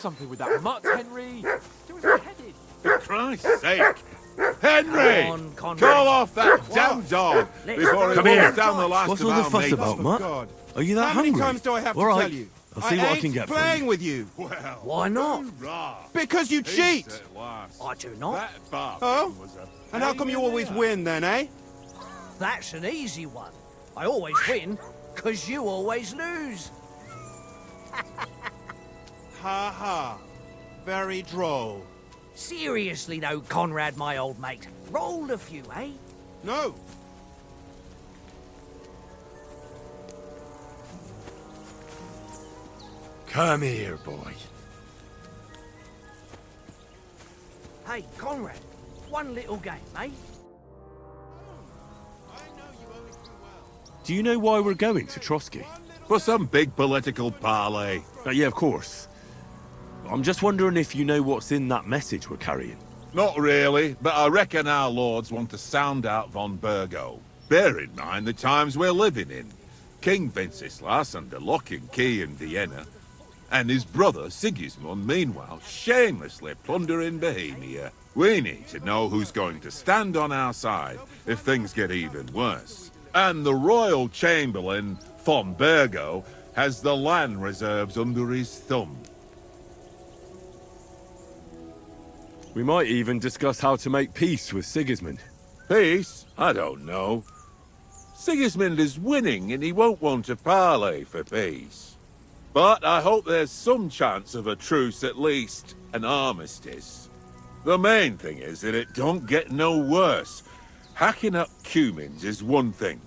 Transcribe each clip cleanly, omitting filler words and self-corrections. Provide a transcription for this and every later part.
something with that Mutt, Henry. Do as you're headed. For Christ's sake! Henry! Come on, Conrad. Call off that damn dog before he Come walks here. down the last What's of all the our fuss mates. about, Mutt? God. Are you that How hungry? many times do I have to All right. tell you? I'll see what I ain't can get for playing you. with you. Well, Why not? hoorah. Because you Peace cheat. at last. I do not. That bastard Oh? was a And how come pain you in always the win then, eh? That's an easy one. I always win, because you always lose. Ha ha. Very droll. Seriously though, Conrad, my old mate. Roll a few, eh? No. Come here, boy. Hey, Conrad, one little game, eh? Do you know why we're going to Trotsky? For some big political parley. Yeah, of course. I'm just wondering if you know what's in that message we're carrying. Not really, but I reckon our lords want to sound out von Burgo. Bear in mind the times we're living in. King Wenceslas under lock and key in Vienna, and his brother Sigismund, meanwhile, shamelessly plundering Bohemia. We need to know who's going to stand on our side if things get even worse. And the Royal Chamberlain, von Burgo, has the land reserves under his thumb. We might even discuss how to make peace with Sigismund. Peace? I don't know. Sigismund is winning and he won't want to parley for peace. But I hope there's some chance of a truce at least, an armistice. The main thing is that it don't get no worse. Hacking up Cumins is one thing,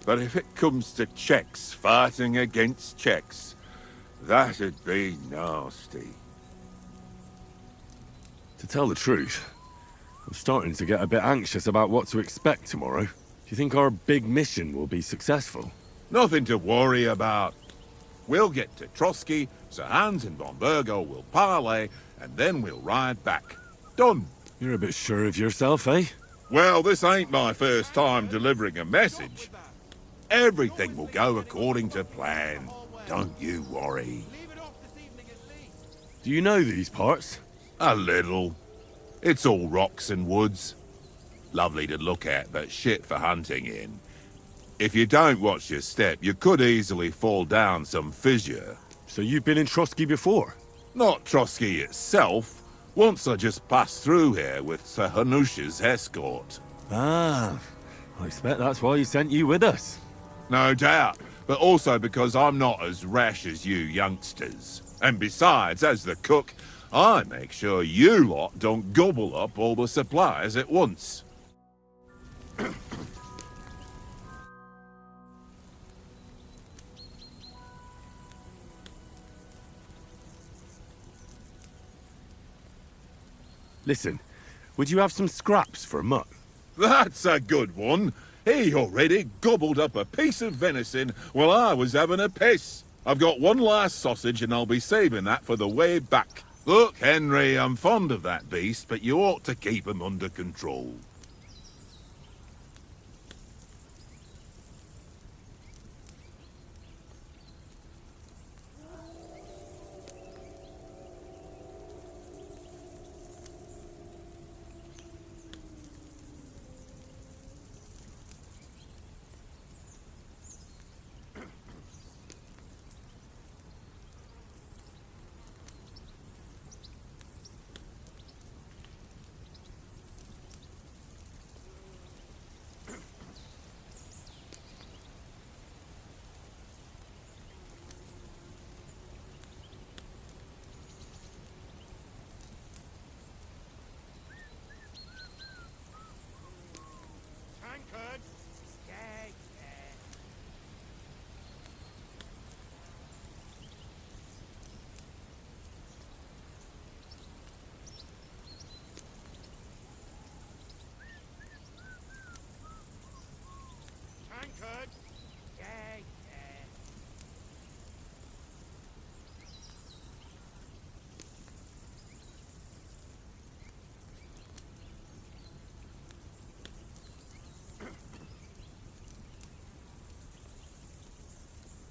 but if it comes to Czechs fighting against Czechs, that'd be nasty. To tell the truth, I'm starting to get a bit anxious about what to expect tomorrow. Do you think our big mission will be successful? Nothing to worry about. We'll get to Trotsky, Sir Hans and von Burgo will parley, and then we'll ride back. Done. You're a bit sure of yourself, eh? Well, this ain't my first time delivering a message. Everything will go according to plan. Don't you worry. Do you know these parts? A little. It's all rocks and woods. Lovely to look at, but shit for hunting in. If you don't watch your step, you could easily fall down some fissure. So you've been in Trotsky before? Not Trotsky itself. Once I just passed through here with Sir Hanusha's escort. Ah, I expect that's why he sent you with us. No doubt, but also because I'm not as rash as you youngsters. And besides, as the cook, I make sure you lot don't gobble up all the supplies at once. Listen, would you have some scraps for Mutt? That's a good one. He already gobbled up a piece of venison while I was having a piss. I've got one last sausage and I'll be saving that for the way back. Look, Henry, I'm fond of that beast, but you ought to keep him under control.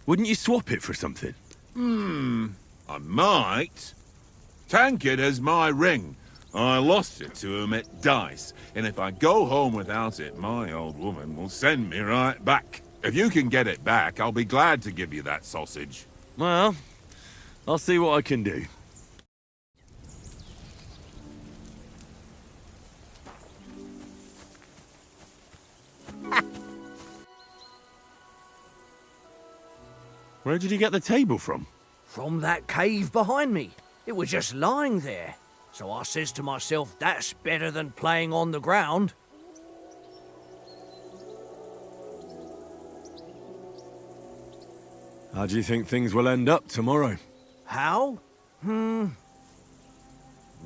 Wouldn't you swap it for something? I might. Tankard has my ring. I lost it to him at dice, and if I go home without it, my old woman will send me right back. If you can get it back, I'll be glad to give you that sausage. Well, I'll see what I can do. Where did you get the table from? From that cave behind me. It was just lying there. So I says to myself, that's better than playing on the ground. How do you think things will end up tomorrow? How? No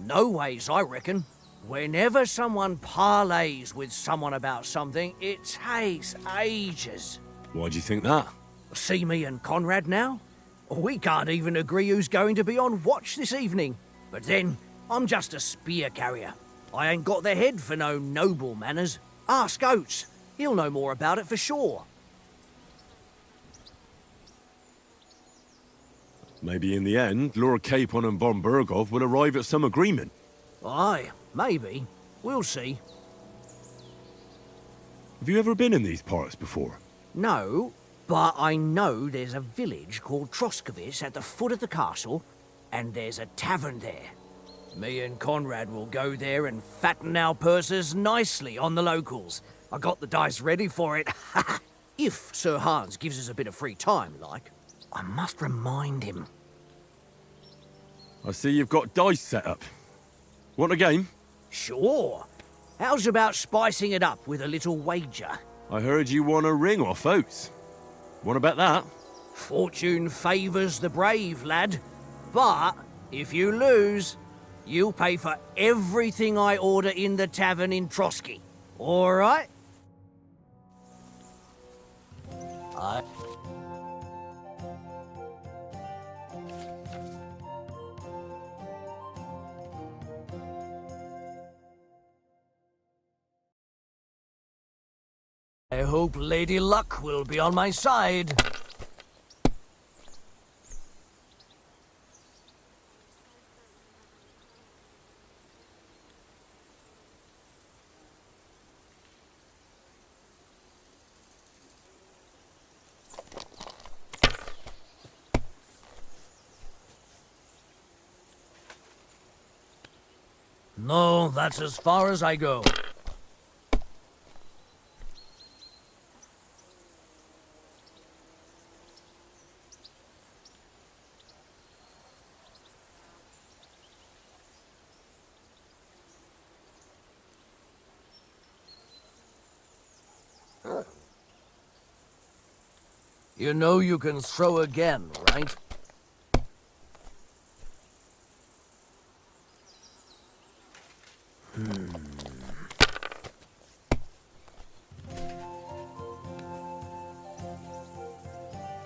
ways, I reckon. Whenever someone parleys with someone about something, it takes ages. Why do you think that? See me and Conrad now? We can't even agree who's going to be on watch this evening. But then, I'm just a spear carrier. I ain't got the head for no noble manners. Ask Oates. He'll know more about it for sure. Maybe in the end, Lord Capon and von Berghoff will arrive at some agreement. Aye, maybe. We'll see. Have you ever been in these parts before? No, but I know there's a village called Troskovitz at the foot of the castle, and there's a tavern there. Me and Conrad will go there and fatten our purses nicely on the locals. I got the dice ready for it. If Sir Hans gives us a bit of free time, like. I must remind him. I see you've got dice set up. Want a game? Sure. How's about spicing it up with a little wager? I heard you won a ring off Oates. Want to bet that? Fortune favours the brave, lad. But if you lose, you'll pay for everything I order in the tavern in Trotsky. All right? I hope Lady Luck will be on my side. No, that's as far as I go. You know you can throw again, right?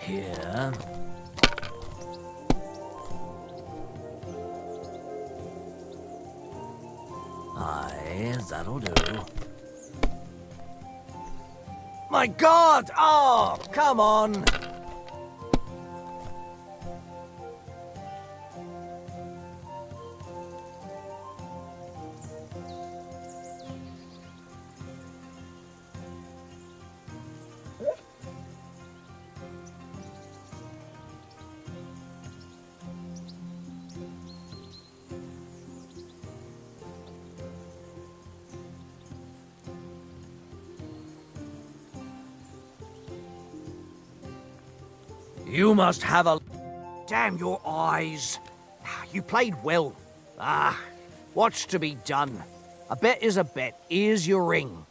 Here. Aye, that'll do. My God! Oh, come on! You must have a... Damn your eyes. You played well. What's to be done? A bet is a bet. Here's your ring.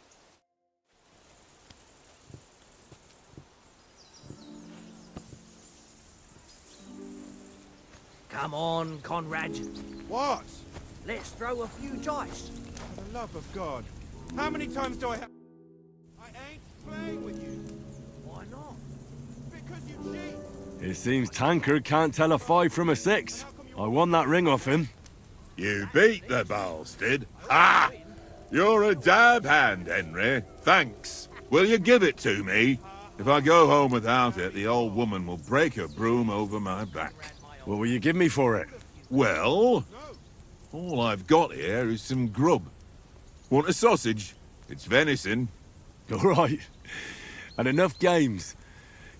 Come on, Conrad. What? Let's throw a few dice. For the love of God. How many times do I have... I ain't playing with you. Why not? Because you cheat. It seems Tankard can't tell a 5 from a 6. I won that ring off him. You beat the bastard. Ah! You're a dab hand, Henry. Thanks. Will you give it to me? If I go home without it, the old woman will break her broom over my back. What will you give me for it? Well, all I've got here is some grub. Want a sausage? It's venison. All right. And enough games.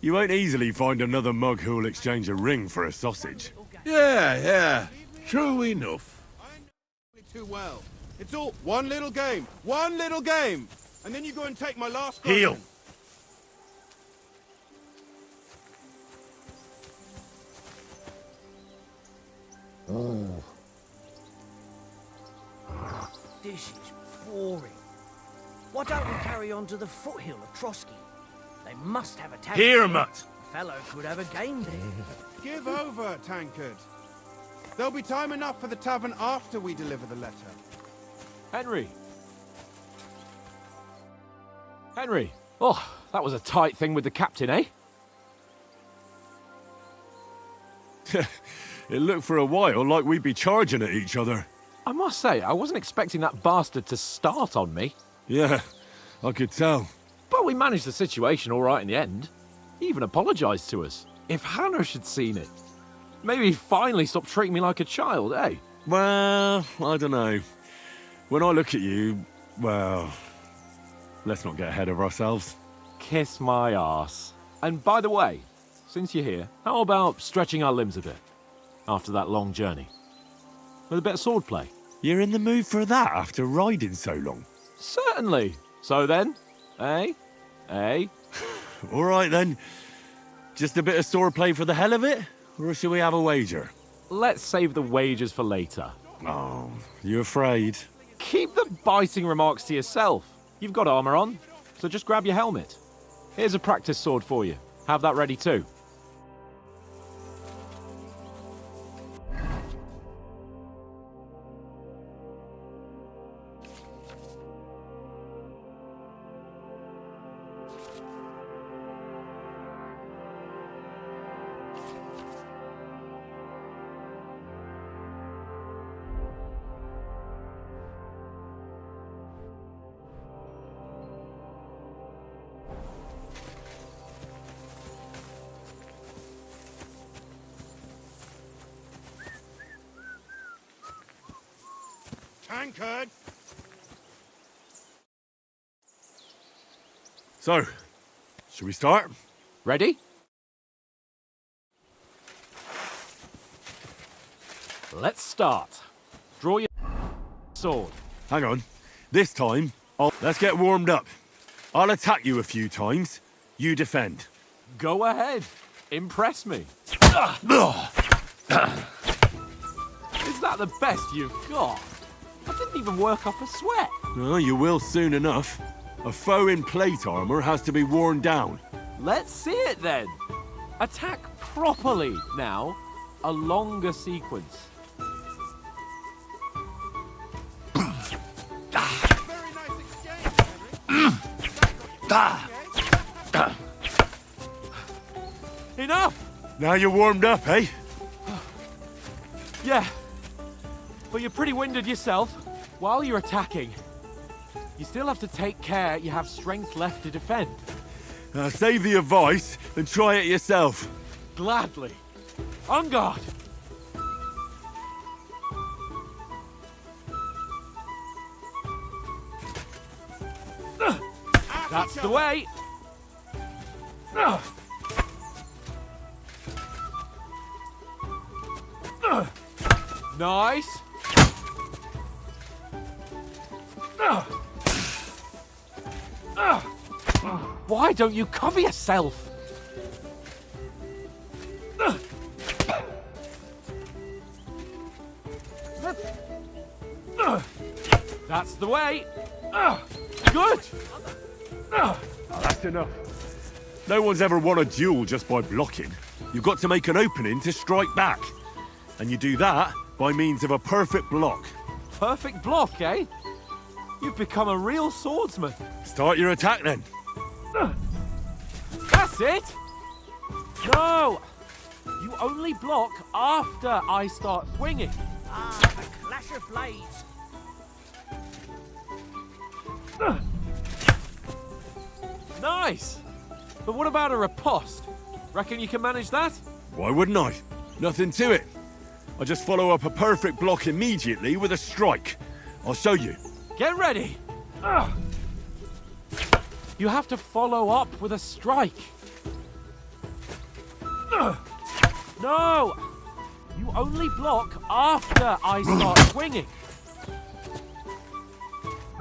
You won't easily find another mug who'll exchange a ring for a sausage. Yeah. True enough. I know it too well. It's all one little game, and then you go and take my last. Heal. This is boring. Why don't we carry on to the foothill of Trotsky? They must have a tavern. Here, there. Mutt. A fellow could have a game there. Give over, tankard. There'll be time enough for the tavern after we deliver the letter. Henry. Henry. Oh, that was a tight thing with the captain, eh? It looked for a while like we'd be charging at each other. I must say, I wasn't expecting that bastard to start on me. Yeah, I could tell. But we managed the situation all right in the end. He even apologised to us. If Hannah had seen it, maybe he'd finally stop treating me like a child, eh? Well, I don't know. When I look at you, well, let's not get ahead of ourselves. Kiss my arse. And by the way, since you're here, how about stretching our limbs a bit after that long journey? With a bit of swordplay. You're in the mood for that after riding so long? Certainly. So then, eh? Eh? All right then. Just a bit of swordplay for the hell of it? Or shall we have a wager? Let's save the wagers for later. Oh, you afraid? Keep the biting remarks to yourself. You've got armor on, so just grab your helmet. Here's a practice sword for you. Have that ready too. Tankard! So, shall we start? Ready? Let's start. Draw your sword. Hang on. This time, let's get warmed up. I'll attack you a few times. You defend. Go ahead. Impress me. Is that the best you've got? I didn't even work up a sweat. Oh, you will soon enough. A foe in plate armor has to be worn down. Let's see it then. Attack properly now. A longer sequence. Very nice exchange, Henry. Enough! Now you're warmed up, eh? Yeah. But you're pretty winded yourself. While you're attacking, you still have to take care you have strength left to defend. Save the advice and try it yourself. Gladly. On guard! That's the way! Nice! Why don't you cover yourself? That's the way. Good. That's enough. No one's ever won a duel just by blocking. You've got to make an opening to strike back. And you do that by means of a perfect block. Perfect block, eh? You've become a real swordsman. Start your attack then. That's it. No. You only block after I start swinging. Ah, a clash of blades. Nice. But what about a riposte? Reckon you can manage that? Why wouldn't I? Nothing to it. I just follow up a perfect block immediately with a strike. I'll show you. Get ready! Ugh. You have to follow up with a strike. Ugh. No! You only block after I start swinging.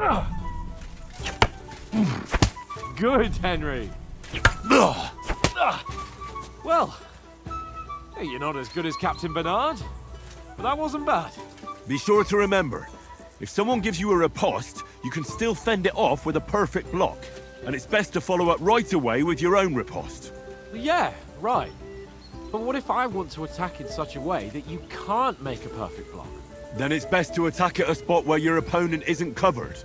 Ugh. Good, Henry. Ugh. Well, hey, you're not as good as Captain Bernard, but that wasn't bad. Be sure to remember, if someone gives you a riposte, you can still fend it off with a perfect block. And it's best to follow up right away with your own riposte. Yeah, right. But what if I want to attack in such a way that you can't make a perfect block? Then it's best to attack at a spot where your opponent isn't covered.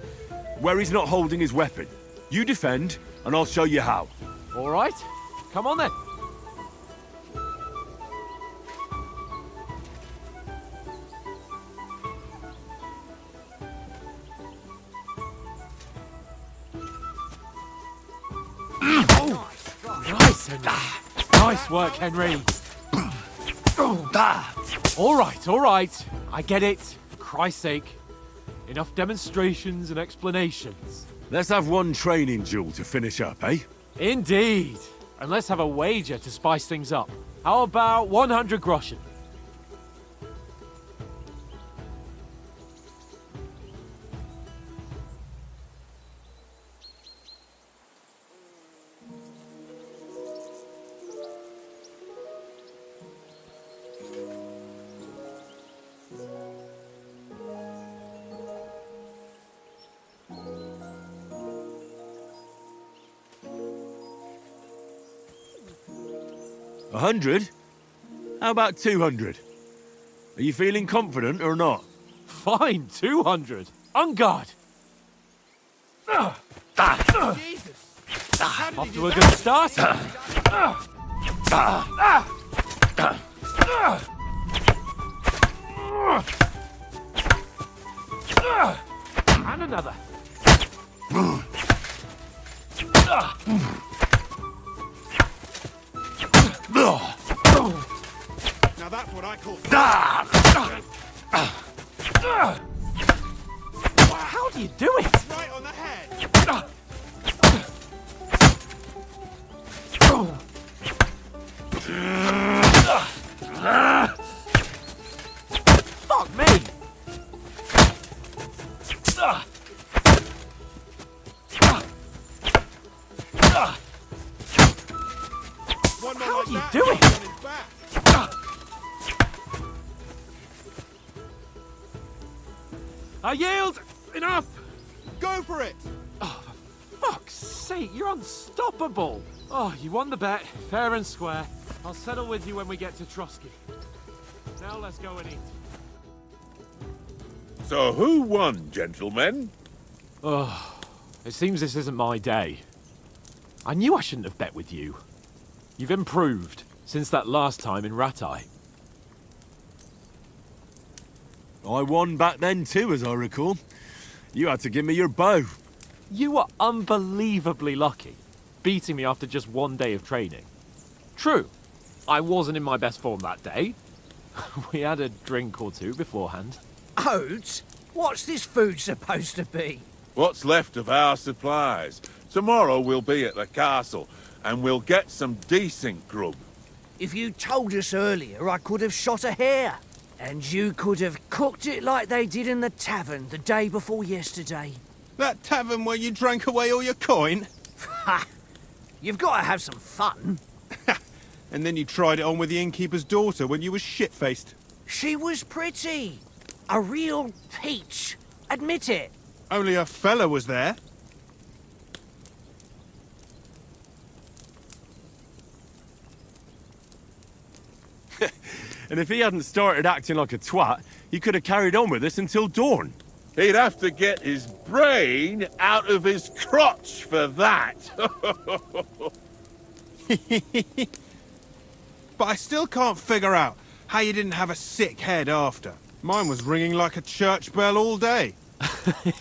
Where he's not holding his weapon. You defend, and I'll show you how. All right, come on then. Nice, Henry. Nice work, Henry. All right. I get it. For Christ's sake. Enough demonstrations and explanations. Let's have one training duel to finish up, eh? Indeed. And let's have a wager to spice things up. How about 100 groschen? 100? How about 200? Are you feeling confident or not? Fine, 200. On guard. Jesus! Off to a good start. And another. Now that's what I call... How do you do it? Right on the head! Fuck me. One more How like do you that, do it? on his back. I yield. Enough. Go for it! Fuck's sake, you're unstoppable. Oh, you won the bet, fair and square. I'll settle with you when we get to Trotsky. Now let's go and eat. So who won, gentlemen? Oh, it seems this isn't my day. I knew I shouldn't have bet with you. You've improved since that last time in Ratai. I won back then too, as I recall. You had to give me your bow. You were unbelievably lucky, beating me after just one day of training. True, I wasn't in my best form that day. We had a drink or two beforehand. Oats? What's this food supposed to be? What's left of our supplies? Tomorrow we'll be at the castle, and we'll get some decent grub. If you told us earlier, I could have shot a hare. And you could have cooked it like they did in the tavern the day before yesterday. That tavern where you drank away all your coin? Ha! You've got to have some fun. And then you tried it on with the innkeeper's daughter when you were shit-faced. She was pretty. A real peach. Admit it. Only a fella was there. And if he hadn't started acting like a twat, he could have carried on with us until dawn. He'd have to get his brain out of his crotch for that. But I still can't figure out how you didn't have a sick head after. Mine was ringing like a church bell all day.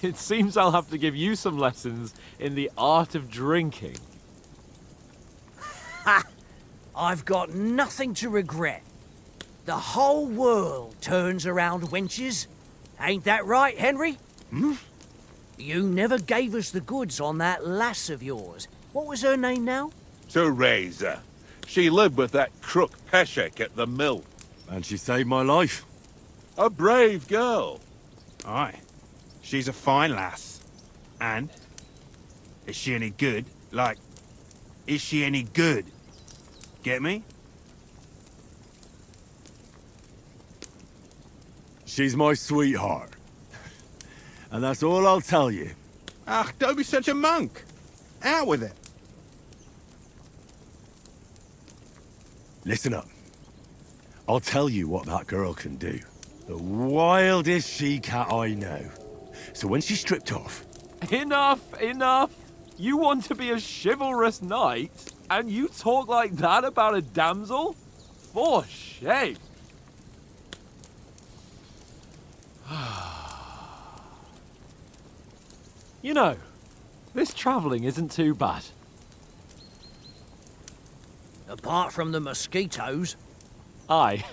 It seems I'll have to give you some lessons in the art of drinking. Ha! I've got nothing to regret. The whole world turns around wenches. Ain't that right, Henry? Hmm? You never gave us the goods on that lass of yours. What was her name now? Teresa. She lived with that crook Peshek at the mill. And she saved my life. A brave girl. Aye. She's a fine lass. And? Is she any good? Like, is she any good? Get me? She's my sweetheart. And that's all I'll tell you. Ah, don't be such a monk. Out with it. Listen up. I'll tell you what that girl can do. The wildest she-cat I know. So when she's stripped off... Enough, enough. You want to be a chivalrous knight, and you talk like that about a damsel? For shame. You know, this travelling isn't too bad. Apart from the mosquitoes. Aye.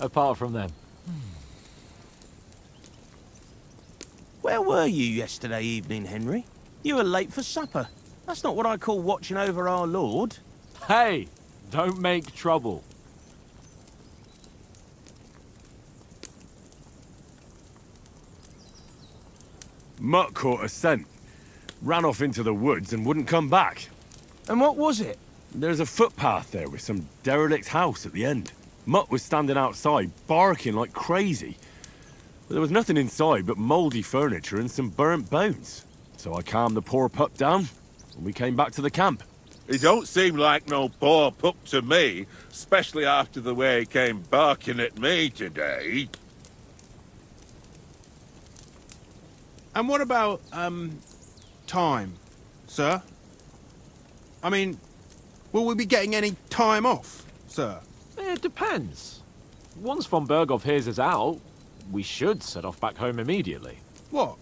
Apart from them. Where were you yesterday evening, Henry? You were late for supper. That's not what I call watching over our Lord. Hey, don't make trouble. Mutt caught a scent. Ran off into the woods and wouldn't come back. And what was it? There's a footpath there with some derelict house at the end. Mutt was standing outside, barking like crazy. But there was nothing inside but mouldy furniture and some burnt bones. So I calmed the poor pup down, and we came back to the camp. He don't seem like no poor pup to me, especially after the way he came barking at me today. And what about, time, sir? I mean, will we be getting any time off, sir? It depends. Once von Berghoff hears us out, we should set off back home immediately. What?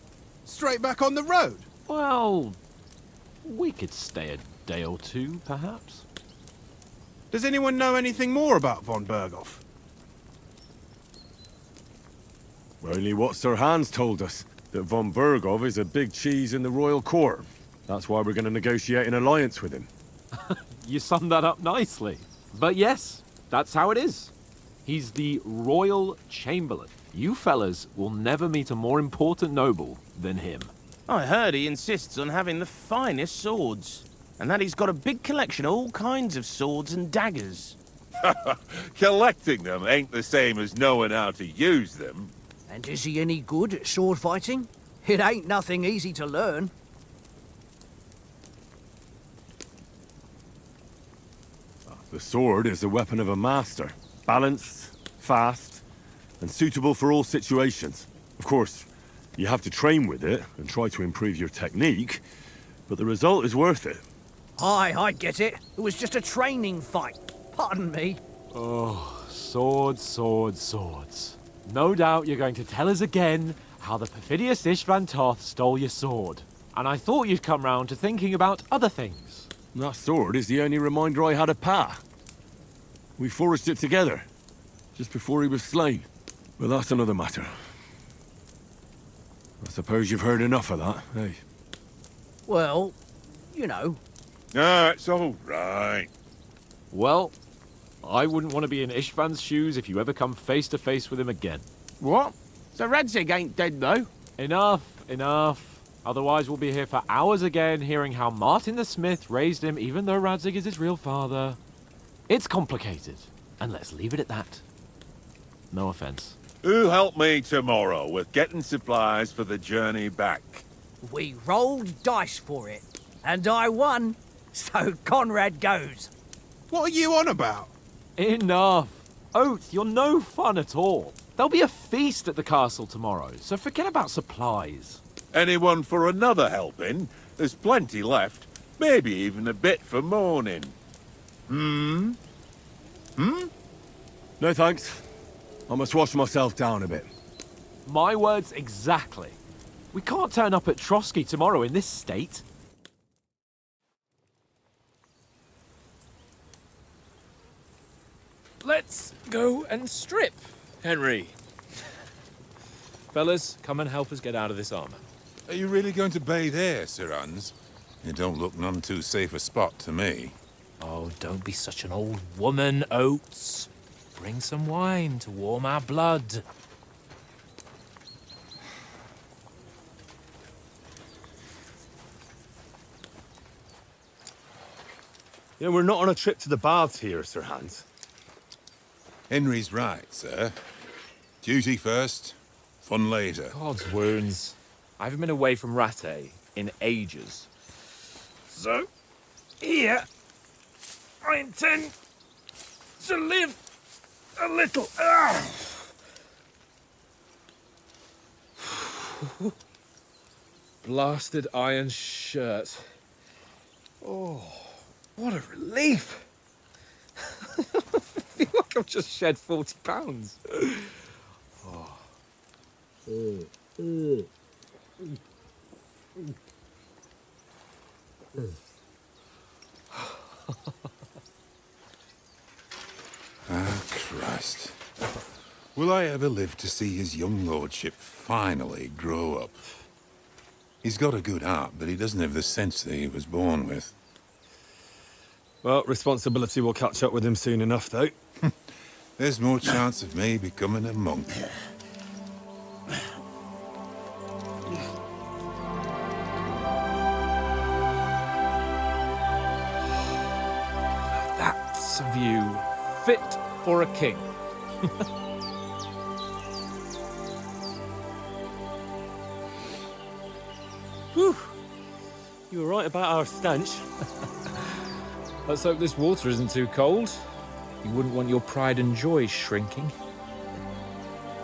Straight back on the road? Well, we could stay a day or two, perhaps. Does anyone know anything more about von Berghoff? Only what Sir Hans told us, that von Berghoff is a big cheese in the royal court. That's why we're going to negotiate an alliance with him. You summed that up nicely. But yes, that's how it is. He's the Royal Chamberlain. You fellas will never meet a more important noble than him. I heard he insists on having the finest swords. And that he's got a big collection of all kinds of swords and daggers. Collecting them ain't the same as knowing how to use them. And is he any good at sword fighting? It ain't nothing easy to learn. The sword is the weapon of a master. Balanced, fast, and suitable for all situations. Of course, you have to train with it and try to improve your technique, but the result is worth it. Aye, I get it. It was just a training fight. Pardon me. Oh, swords, swords, swords. No doubt you're going to tell us again how the perfidious Istvan Toth stole your sword. And I thought you'd come round to thinking about other things. That sword is the only reminder I had of Pa. We forged it together, just before he was slain. But that's another matter. I suppose you've heard enough of that, eh? Well, you know. Ah, it's all right. Well, I wouldn't want to be in Istvan's shoes if you ever come face to face with him again. What? So Radzig ain't dead, though? Enough, enough. Otherwise we'll be here for hours again hearing how Martin the Smith raised him even though Radzig is his real father. It's complicated, and let's leave it at that. No offense. Who'll help me tomorrow with getting supplies for the journey back? We rolled dice for it, and I won, so Conrad goes. What are you on about? Enough. Oath, you're no fun at all. There'll be a feast at the castle tomorrow, so forget about supplies. Anyone for another helping? There's plenty left. Maybe even a bit for morning. No thanks. I must wash myself down a bit. My words exactly. We can't turn up at Trotsky tomorrow in this state. Let's go and strip, Henry. Fellas, come and help us get out of this armor. Are you really going to bathe here, Sir Hans? It don't look none too safe a spot to me. Oh, don't be such an old woman, Oates. Bring some wine to warm our blood. You know, we're not on a trip to the baths here, Sir Hans. Henry's right, sir. Duty first, fun later. God's wounds. I haven't been away from Rattay in ages. So, here, I intend to live a little. Blasted iron shirt. Oh, what a relief. I feel like I've just shed 40 pounds. Ah, Christ. Will I ever live to see his young lordship finally grow up? He's got a good heart, but he doesn't have the sense that he was born with. Well, responsibility will catch up with him soon enough, though. There's more chance of me becoming a monk. That's a view fit for a king. Whew. You were right about our stench. Let's hope this water isn't too cold. You wouldn't want your pride and joy shrinking.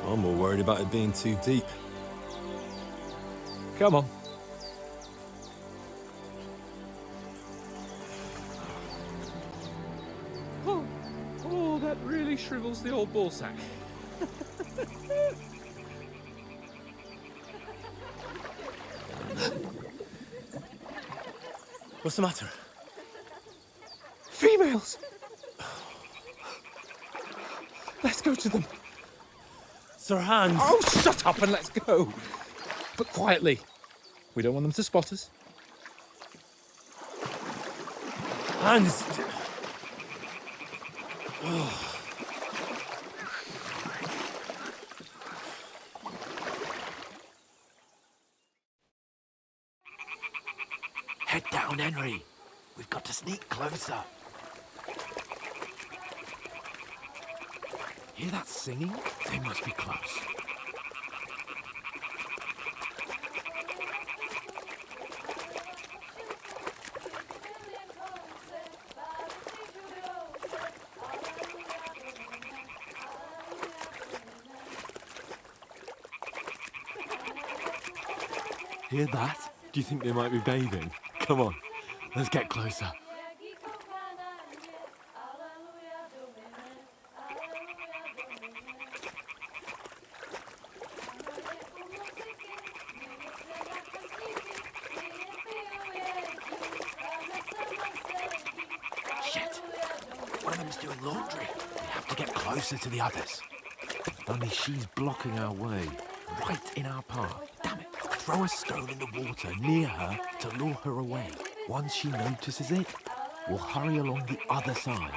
I'm more worried about it being too deep. Come on. Oh, that really shrivels the old ball sack. What's the matter? Females! Let's go to them. Sir Hans! Oh, shut up and let's go. But quietly. We don't want them to spot us. Hans! Head down, Henry. We've got to sneak closer. Hear that singing? They must be close. Hear that? Do you think they might be bathing? Come on, let's get closer. Shit! One of them's doing laundry. We have to get closer to the others. Only she's blocking our way, right in our path. Damn it! Throw a stone in the water near her to lure her away. Once she notices it, we'll hurry along the other side.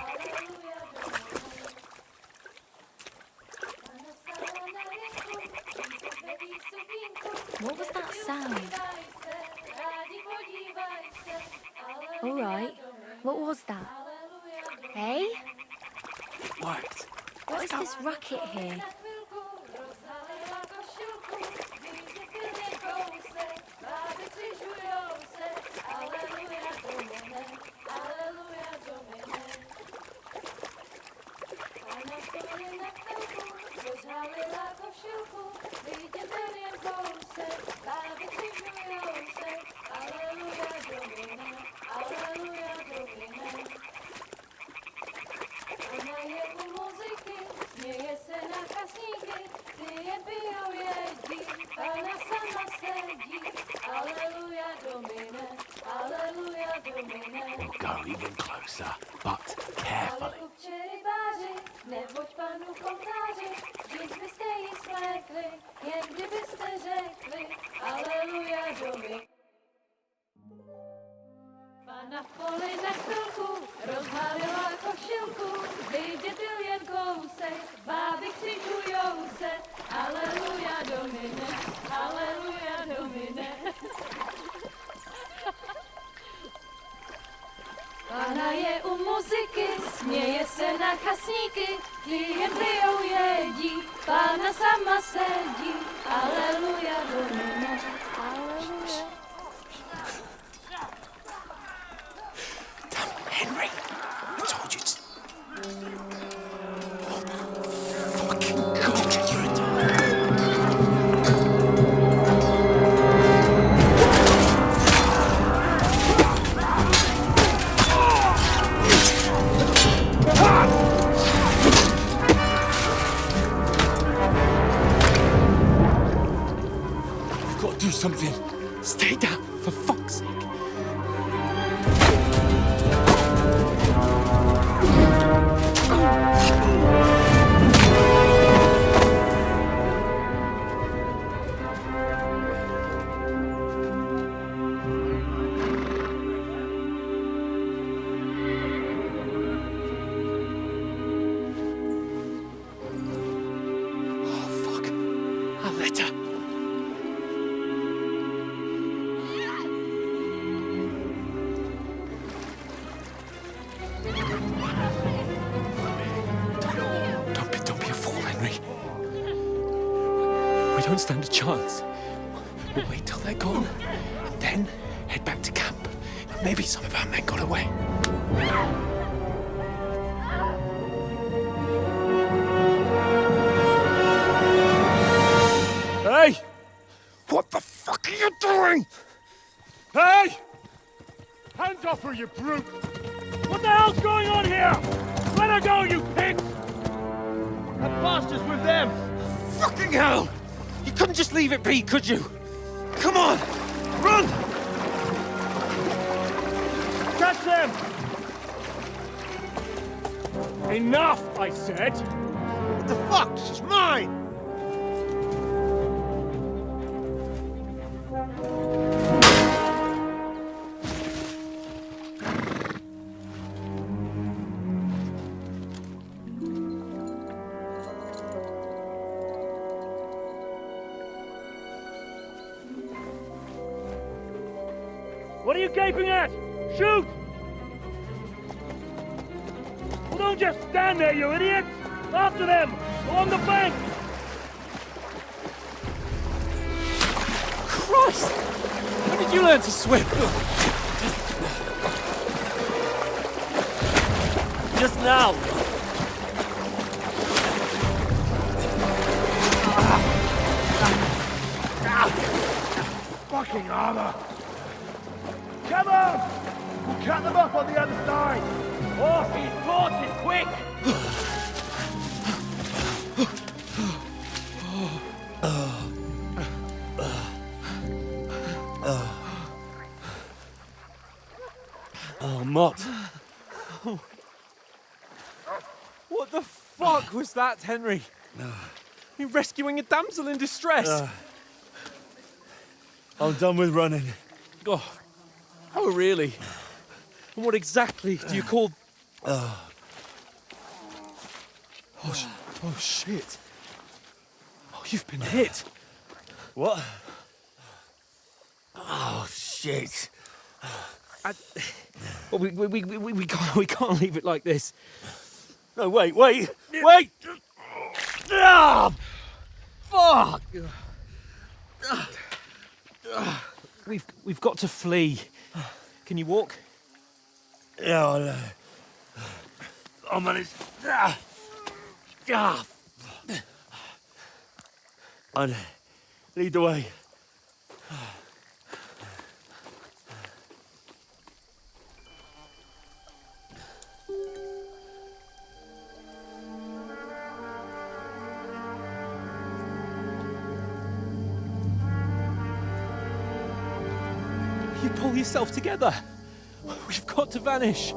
What was that sound? All right. What was that? Hey? It worked. What is this racket here? We'll go even closer, but carefully. oltáři, neboť panu oltáři, vždyť byste ji svlékli, jen kdybyste řekli, aleluja domy. Pana v poli na chvilku rozhálila košilku, vyjde byl jen kousek, báby křižujou se, aleluja domine, aleluja domine. Pana je u muziky, směje se na chasníky, ti jen pijou jedí, Pána sama sedí, aleluja domine, aleluja. Henry, I told you. Fucking God, you're a We've got to do something. Stay down, for fuck's sake. Don't be a fool, Henry. We don't stand a chance. We'll wait till they're gone, and then head back to camp. Maybe some of our men got away. Hey! What the fuck are you doing? Hey! Hands off her, you brute! What the hell's going on here? Let her go, you pigs! That bastard's with them! Fucking hell! You couldn't just leave it be, could you? Come on! Run! Catch them! Enough, I said! What the fuck? She's mine! What are you gaping at? Shoot! Well, don't just stand there, you idiots! After them! Along the bank! Christ! When did you learn to swim? Just now! Fucking armor! Come on! We'll cut them up on the other side! Horses, quick! Oh, Mutt. What the fuck was that, Henry? You rescuing a damsel in distress? I'm done with running. Oh, really? And what exactly do you call... Oh, shit. Oh, you've been hit. What? Oh, shit. Well, we can't leave it like this. No, wait! Ah! Fuck! We've got to flee. Can you walk? Yeah, I'll manage. I'd lead the way. You pull yourself together. We've got to vanish.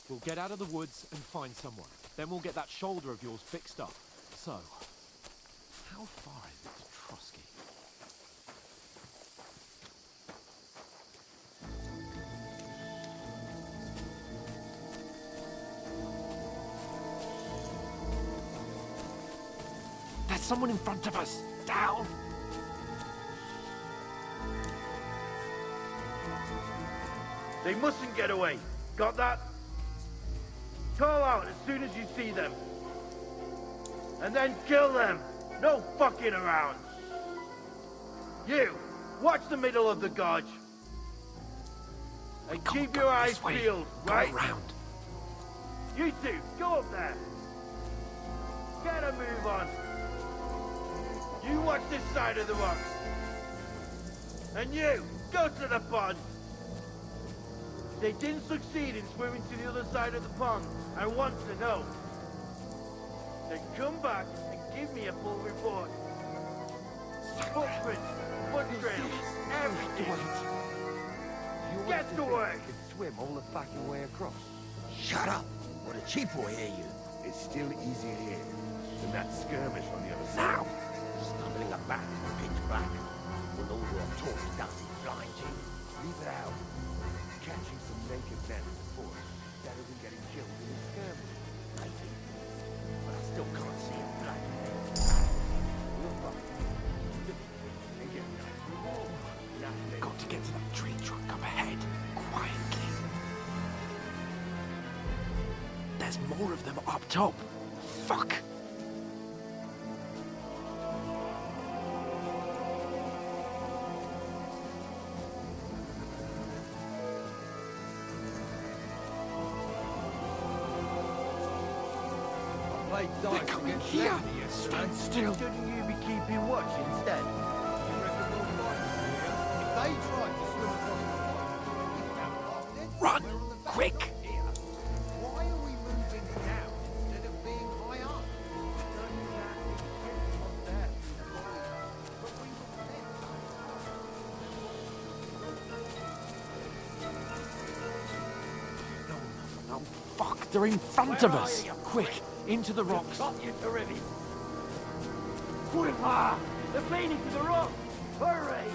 We'll get out of the woods and find someone. Then we'll get that shoulder of yours fixed up. So, how far is it to Trotsky? There's someone in front of us! Down! They mustn't get away. Got that? Call out as soon as you see them. And then kill them. No fucking around. You, watch the middle of the gorge. And keep your eyes peeled, right? Go around. You two, go up there. Get a move on. You watch this side of the rocks. And you, go to the pond. They didn't succeed in swimming to the other side of the pond. I want to know. Then come back and give me a full report. Footprints, foot trails, everything. Get to work. Swim all the fucking way across. Shut up, or the chief will hear you. It's still easier here than that skirmish on the other side. Now, stumbling about in the pitch black, with all your torch dusty flying to you. Leave it out. Catching some naked men in the forest better than getting killed in a skirmish. Maybe, but I still can't see a blood. We'll fight. And get nice reward. Nothing. Got to get to that tree trunk up ahead, quietly. There's more of them up top. Fuck! They're coming here! Stand still! Shouldn't you be keeping watch instead? If they tried to swim across the pond, Run! Quick! why are we moving down instead of being high up? No, fuck! They're in front of us! Quick! Into the rocks! Got you, Toribby. Ah! They're leaning to the rock! Hurry!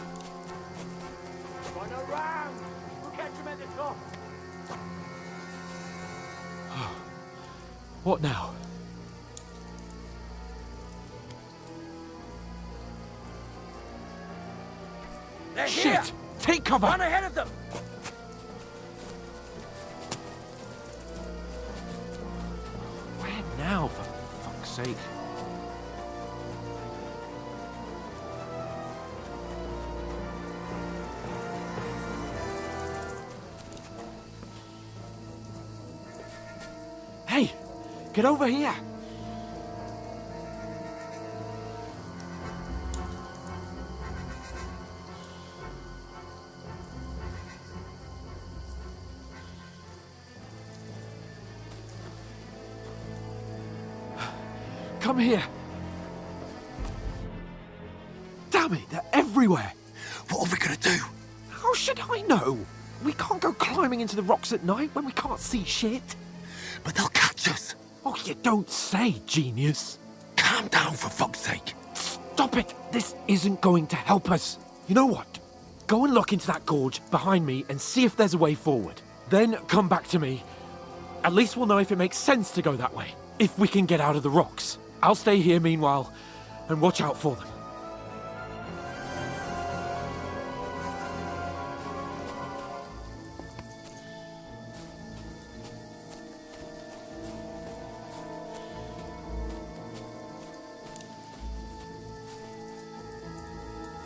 Run around! We'll catch them at the top! What now? They're here! Shit! Take cover! Run ahead of them! Where now, for fuck's sake? Hey! Get over here! Come here! Damn it, they're everywhere! What are we gonna do? How should I know? We can't go climbing into the rocks at night when we can't see shit. But they'll catch us. Oh, you don't say, genius. Calm down, for fuck's sake. Stop it! This isn't going to help us. You know what? Go and look into that gorge behind me and see if there's a way forward. Then come back to me. At least we'll know if it makes sense to go that way. If we can get out of the rocks. I'll stay here meanwhile and watch out for them.